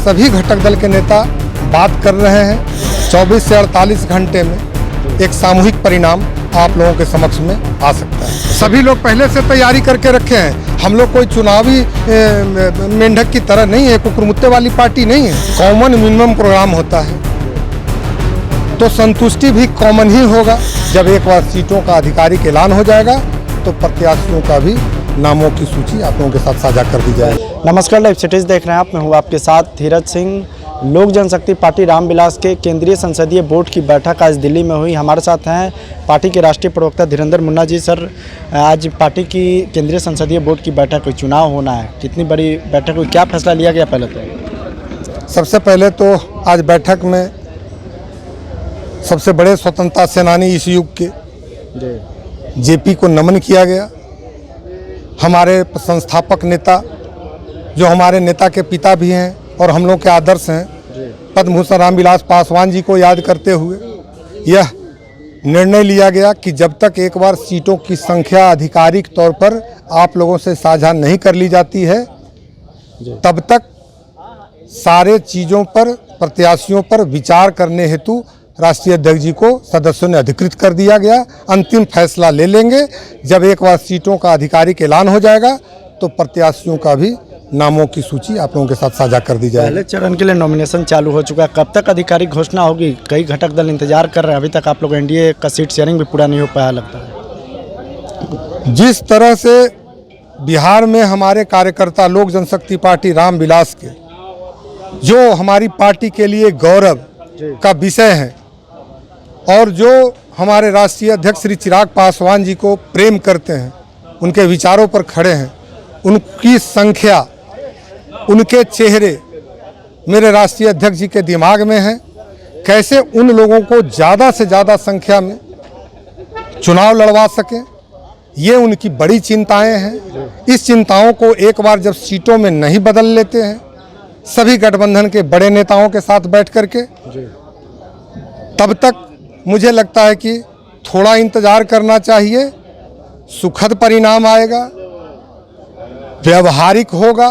सभी घटक दल के नेता बात कर रहे हैं। 24 से 48 घंटे में एक सामूहिक परिणाम आप लोगों के समक्ष में आ सकता है। सभी लोग पहले से तैयारी करके रखे हैं। हम लोग कोई चुनावी मेंढक की तरह नहीं है, कुकुरमुत्ते वाली पार्टी नहीं है। कॉमन मिनिमम प्रोग्राम होता है तो संतुष्टि भी कॉमन ही होगा। जब एक बार सीटों का आधिकारिक ऐलान हो जाएगा तो प्रत्याशियों का भी नामों की सूची आप लोगों के साथ साझा कर दी जाएगी। नमस्कार, लाइव सिटीज देख रहे हैं आप। मैं हूँ आपके साथ धीरज सिंह। लोक जनशक्ति पार्टी रामविलास के केंद्रीय संसदीय बोर्ड की बैठक आज दिल्ली में हुई। हमारे साथ हैं पार्टी के राष्ट्रीय प्रवक्ता धीरेंद्र मुन्ना जी। सर, आज पार्टी की केंद्रीय संसदीय बोर्ड की बैठक हुई, चुनाव होना है, कितनी बड़ी बैठक हुई, क्या फैसला लिया गया? पहले तो सबसे पहले तो आज बैठक में सबसे बड़े स्वतंत्रता सेनानी इस युग के जेपी को नमन किया गया। हमारे संस्थापक नेता, जो हमारे नेता के पिता भी हैं और हम लोग के आदर्श हैं, पद्म भूषण रामविलास पासवान जी को याद करते हुए यह निर्णय लिया गया कि जब तक एक बार सीटों की संख्या आधिकारिक तौर पर आप लोगों से साझा नहीं कर ली जाती है, तब तक सारे चीज़ों पर, प्रत्याशियों पर विचार करने हेतु राष्ट्रीय अध्यक्ष जी को सदस्यों ने अधिकृत कर दिया गया। अंतिम फैसला ले लेंगे। जब एक बार सीटों का आधिकारिक ऐलान हो जाएगा तो प्रत्याशियों का भी नामों की सूची आप लोगों के साथ साझा कर दी जाएगी। पहले चरण के लिए नॉमिनेशन चालू हो चुका है, कब तक आधिकारिक घोषणा होगी? कई घटक दल इंतजार कर रहे हैं, अभी तक आप लोग एनडीए का सीट शेयरिंग भी पूरा नहीं हो पाया लगता है। जिस तरह से बिहार में हमारे कार्यकर्ता लोक जनशक्ति पार्टी रामविलास के, जो हमारी पार्टी के लिए गौरव का विषय है और जो हमारे राष्ट्रीय अध्यक्ष श्री चिराग पासवान जी को प्रेम करते हैं, उनके विचारों पर खड़े हैं, उनकी संख्या, उनके चेहरे मेरे राष्ट्रीय अध्यक्ष जी के दिमाग में हैं। कैसे उन लोगों को ज़्यादा से ज़्यादा संख्या में चुनाव लड़वा सकें, ये उनकी बड़ी चिंताएं हैं। इस चिंताओं को एक बार जब सीटों में नहीं बदल लेते हैं सभी गठबंधन के बड़े नेताओं के साथ बैठ करके, तब तक मुझे लगता है कि थोड़ा इंतज़ार करना चाहिए। सुखद परिणाम आएगा, व्यवहारिक होगा,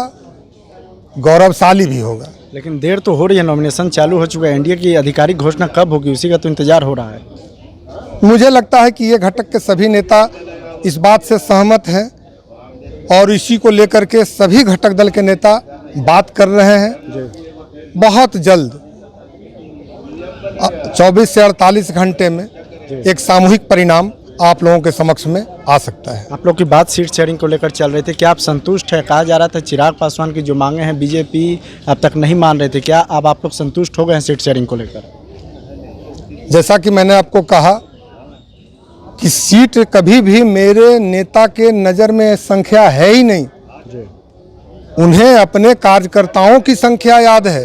गौरवशाली भी होगा। लेकिन देर तो हो रही है, नॉमिनेशन चालू हो चुका है, एनडीए की आधिकारिक घोषणा कब होगी उसी का तो इंतजार हो रहा है। मुझे लगता है कि ये घटक के सभी नेता इस बात से सहमत हैं और इसी को लेकर के सभी घटक दल के नेता बात कर रहे हैं। बहुत जल्द 24 से 48 घंटे में एक सामूहिक परिणाम आप लोगों के समक्ष में आ सकता है। आप लोग की बात सीट शेयरिंग को लेकर चल रही थी, क्या आप संतुष्ट है? कहा जा रहा था चिराग पासवान की जो मांगे हैं बीजेपी अब तक नहीं मान रहे थे, क्या अब आप लोग संतुष्ट हो गए हैं सीट शेयरिंग को लेकर? जैसा कि मैंने आपको कहा कि सीट कभी भी मेरे नेता के नज़र में संख्या है ही नहीं। उन्हें अपने कार्यकर्ताओं की संख्या याद है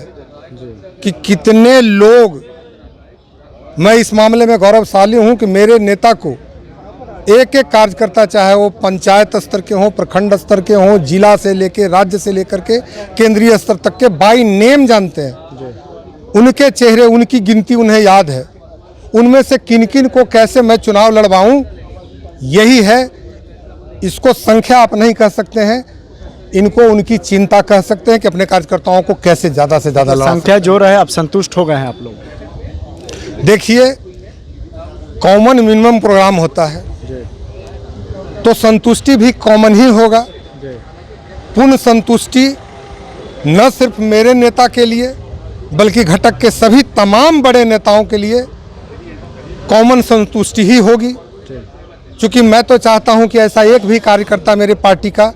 कि कितने लोग, मैं इस मामले में गौरवशाली हूं कि मेरे नेता को एक एक कार्यकर्ता, चाहे वो पंचायत स्तर के हों, प्रखंड स्तर के हों, जिला से लेकर राज्य से लेकर के केंद्रीय स्तर तक के बाई नेम जानते हैं। उनके चेहरे, उनकी गिनती उन्हें याद है। उनमें से किन किन को कैसे मैं चुनाव लड़वाऊं, यही है। इसको संख्या आप नहीं कह सकते हैं, इनको उनकी चिंता कह सकते हैं कि अपने कार्यकर्ताओं को कैसे ज़्यादा से ज़्यादा लड़ा। संख्या जो रहे, अब संतुष्ट हो गए हैं आप लोग? देखिए, कॉमन मिनिमम प्रोग्राम होता है तो संतुष्टि भी कॉमन ही होगा। पूर्ण संतुष्टि न सिर्फ मेरे नेता के लिए बल्कि घटक के सभी तमाम बड़े नेताओं के लिए कॉमन संतुष्टि ही होगी। क्योंकि मैं तो चाहता हूं कि ऐसा एक भी कार्यकर्ता मेरे पार्टी का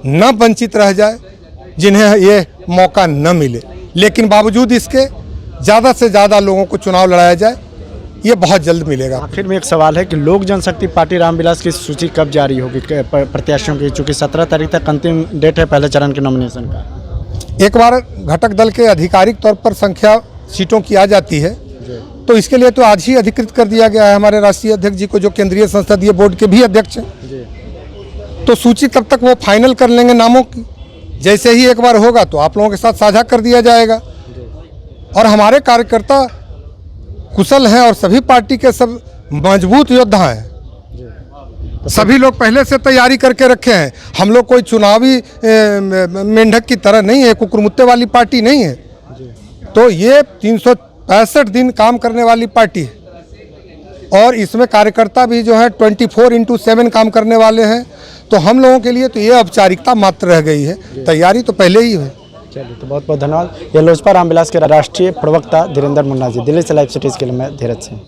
न वंचित रह जाए जिन्हें ये मौका न मिले, लेकिन बावजूद इसके ज़्यादा से ज़्यादा लोगों को चुनाव लड़ाया जाए, ये बहुत जल्द मिलेगा। आखिर में एक सवाल है कि लोक जनशक्ति पार्टी रामविलास की सूची कब जारी होगी प्रत्याशियों की? चूँकि 17 तारीख तक अंतिम डेट है पहले चरण के नॉमिनेशन का। एक बार घटक दल के आधिकारिक तौर पर संख्या सीटों की आ जाती है तो इसके लिए तो आज ही अधिकृत कर दिया गया है हमारे राष्ट्रीय अध्यक्ष जी को, जो केंद्रीय संसदीय बोर्ड के भी अध्यक्ष हैं। तो सूची तब तक वो फाइनल कर लेंगे नामों की। जैसे ही एक बार होगा तो आप लोगों के साथ साझा कर दिया जाएगा। और हमारे कार्यकर्ता कुशल हैं और सभी पार्टी के सब मजबूत योद्धा हैं। सभी लोग पहले से तैयारी करके रखे हैं। हम लोग कोई चुनावी मेंढक की तरह नहीं है, कुकुरमुत्ते वाली पार्टी नहीं है। तो ये 365 दिन काम करने वाली पार्टी है और इसमें कार्यकर्ता भी जो है 24/7 काम करने वाले हैं। तो हम लोगों के लिए तो ये औपचारिकता मात्र रह गई है, तैयारी तो पहले ही है। चलिए, तो बहुत बहुत धन्यवाद। ये लोजपा रामविलास के राष्ट्रीय प्रवक्ता धीरेन्द्र मुन्ना जी। दिल्ली से लाइव सिटीज़ के लिए मैं धीरज सिंह।